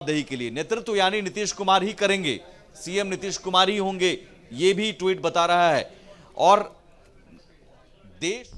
जवाबदेही के लिए नेतृत्व यानी नीतीश कुमार ही करेंगे, सीएम नीतीश कुमार ही होंगे, ये भी ट्वीट बता रहा है। और देश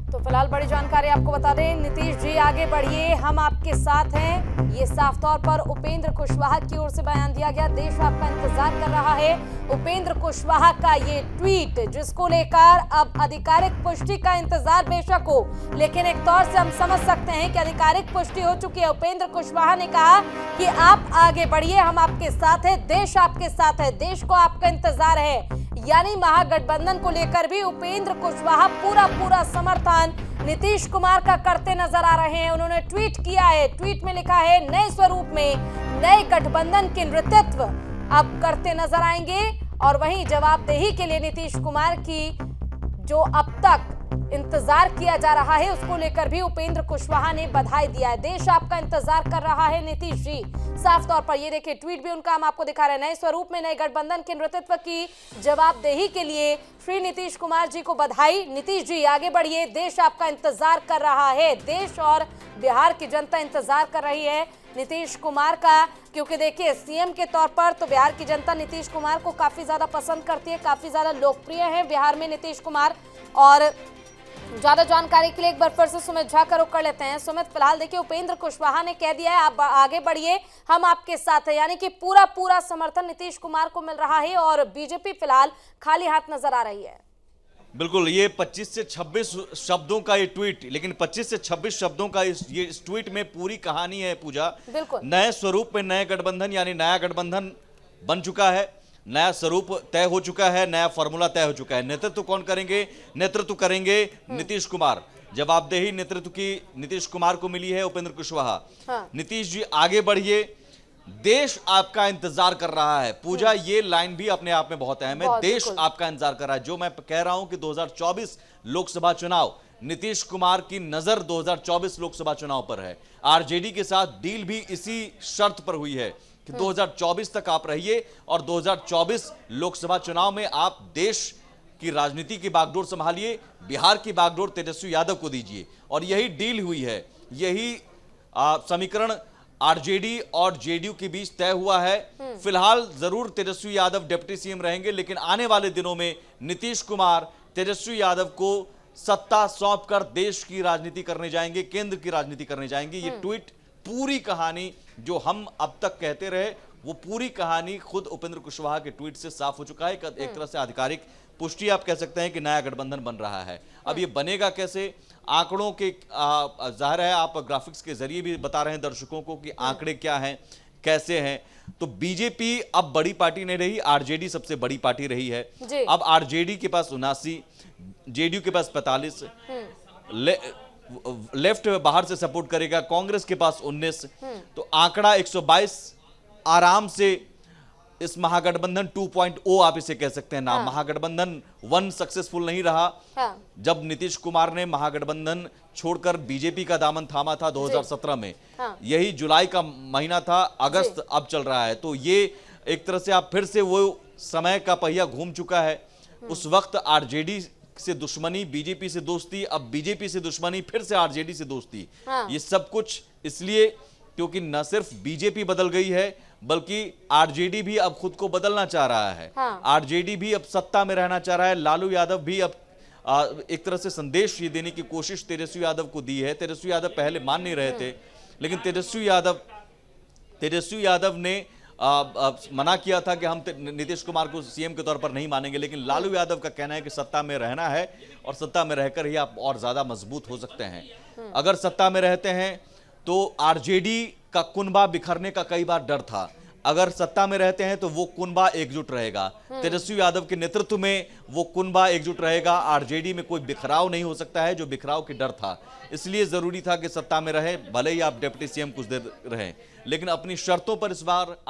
तो फिलहाल बड़ी जानकारी आपको बता दें, नीतीश जी आगे बढ़िए, हम आपके साथ हैं, ये साफ तौर पर उपेंद्र कुशवाहा की ओर से बयान दिया गया। देश आपका इंतजार कर रहा है। उपेंद्र कुशवाहा का ये ट्वीट, जिसको लेकर अब आधिकारिक पुष्टि का इंतजार बेशक हो, लेकिन एक तौर से हम समझ सकते हैं कि आधिकारिक पुष्टि हो चुकी है। उपेंद्र कुशवाहा ने कहा कि आप आगे बढ़िए, हम आपके साथ हैं, देश आपके साथ है, देश को आपका इंतजार है। यानी महागठबंधन को लेकर भी उपेंद्र कुशवाहा पूरा समर्थन नीतीश कुमार का करते नजर आ रहे हैं। उन्होंने ट्वीट किया है, ट्वीट में लिखा है, नए स्वरूप में नए गठबंधन के नेतृत्व अब करते नजर आएंगे। और वहीं जवाबदेही के लिए नीतीश कुमार की जो अब तक इंतजार किया जा रहा है, उसको लेकर भी उपेंद्र कुशवाहा ने बधाई दिया है। देश आपका इंतजार कर रहा है नीतीश जी, साफ तौर पर ये देखिए ट्वीट भी उनका हम आपको दिखा रहे हैं। नए स्वरूप में नए गठबंधन के नेतृत्व की जवाबदेही के लिए श्री नीतीश कुमार जी को बधाई। नीतीश जी आगे बढ़िए, देश आपका इंतजार कर रहा है, देश और बिहार की जनता इंतजार कर रही है नीतीश कुमार का। क्योंकि देखिए सीएम के तौर पर तो बिहार की जनता नीतीश कुमार को काफी ज्यादा पसंद करती है, काफी ज्यादा लोकप्रिय है बिहार में नीतीश कुमार। और ज्यादा जानकारी के लिए एक बार फिर से सुमित झा का रुख कर लेते हैं। सुमित, फिलहाल देखिए उपेंद्र कुशवाहा ने कह दिया है आप आगे बढ़िए, हम आपके साथ हैं, यानी कि पूरा समर्थन नीतीश कुमार को मिल रहा है और बीजेपी फिलहाल खाली हाथ नजर आ रही है। बिल्कुल, ये 25 से 26 शब्दों का ये ट्वीट, लेकिन 25 से 26 शब्दों का इस ट्वीट में पूरी कहानी है पूजा। बिल्कुल, नए स्वरूप में नए गठबंधन, यानी नया गठबंधन बन चुका है, नया स्वरूप तय हो चुका है, नया फॉर्मूला तय हो चुका है। नेतृत्व कौन करेंगे? नेतृत्व करेंगे नीतीश कुमार। जवाबदेही नेतृत्व की नीतीश कुमार को मिली है, उपेंद्र कुशवाहा। हाँ। नीतीश जी आगे बढ़िए, देश आपका इंतजार कर रहा है। पूजा, ये लाइन भी अपने आप में बहुत अहम है। देश आपका इंतजार कर रहा है। जो मैं कह रहा हूं कि 2024 लोकसभा चुनाव, नीतीश कुमार की नजर 2024 लोकसभा चुनाव पर है। आरजेडी के साथ डील भी इसी शर्त पर हुई है कि 2024 तक आप रहिए और 2024 लोकसभा चुनाव में आप देश की राजनीति की बागडोर संभालिए, बिहार की बागडोर तेजस्वी यादव को दीजिए। और यही डील हुई है, यही समीकरण आरजेडी और जेडीयू के बीच तय हुआ है। फिलहाल जरूर तेजस्वी यादव डिप्टी सीएम रहेंगे, लेकिन आने वाले दिनों में नीतीश कुमार तेजस्वी यादव को सत्ता सौंपकर देश की राजनीति करने जाएंगे, केंद्र की राजनीति करने जाएंगे। ये ट्वीट पूरी कहानी जो हम अब तक कहते रहे, वो पूरी कहानी खुद उपेंद्र कुशवाहा के ट्वीट से साफ हो चुका है। एक तरह से आधिकारिक पुष्टि आप कह सकते हैं कि नया गठबंधन बन रहा है। अब ये बनेगा कैसे? आंकड़ों के जाहिर है आप ग्राफिक्स के जरिए भी बता रहे हैं दर्शकों को कि आंकड़े क्या हैं, कैसे हैं। तो बीजेपी अब बड़ी पार्टी नहीं रही, आरजेडी सबसे बड़ी पार्टी रही है। अब आरजेडी के पास 79, जेडीयू के पास 45, लेफ्ट बाहर से सपोर्ट करेगा, कांग्रेस के पास 19, तो आंकड़ा 122 आराम से इस महागठबंधन 2.0 आप इसे कह सकते हैं ना। महागठबंधन 1 सक्सेसफुल नहीं रहा। जब नीतीश कुमार ने महागठबंधन छोड़कर बीजेपी का दामन थामा था 2017 में, यही जुलाई का महीना था, अगस्त अब चल रहा है। तो ये एक तरह से आप फिर से वो समय का पहिया घूम चुका है। उस वक्त आरजेडी से दुश्मनी, बीजेपी से दोस्ती, अब बीजेपी से दुश्मनी, फिर से आरजेडी से दोस्ती। ये सब कुछ इसलिए क्योंकि न सिर्फ बीजेपी बदल गई है, बल्कि आरजेडी भी अब खुद को बदलना चाह रहा है। आरजेडी भी अब सत्ता में रहना चाह रहा है। लालू यादव भी अब एक तरह से संदेश ये देने की कोशिश तेजस्वी यादव को दी है। तेजस्वी यादव पहले मान नहीं रहे थे, लेकिन तेजस्वी यादव ने मना किया था कि हम नीतीश कुमार को सीएम के तौर पर नहीं मानेंगे। लेकिन लालू यादव का कहना है कि सत्ता में रहना है और सत्ता में रहकर ही आप और ज्यादा मजबूत हो सकते हैं। अगर सत्ता में रहते हैं तो आरजेडी का कुनबा बिखरने का कई बार डर था, अगर सत्ता में रहते हैं तो वो कुनबा एकजुट रहेगा। तेजस्वी यादव के नेतृत्व में वो कुनबा एकजुट रहेगा। आरजेडी में कोई बिखराव नहीं हो सकता है, जो बिखराव की डर था। इसलिए जरूरी था कि सत्ता में रहे, भले ही आप डिप्टी सीएम कुछ देर रहे, लेकिन अपनी शर्तों पर इस बार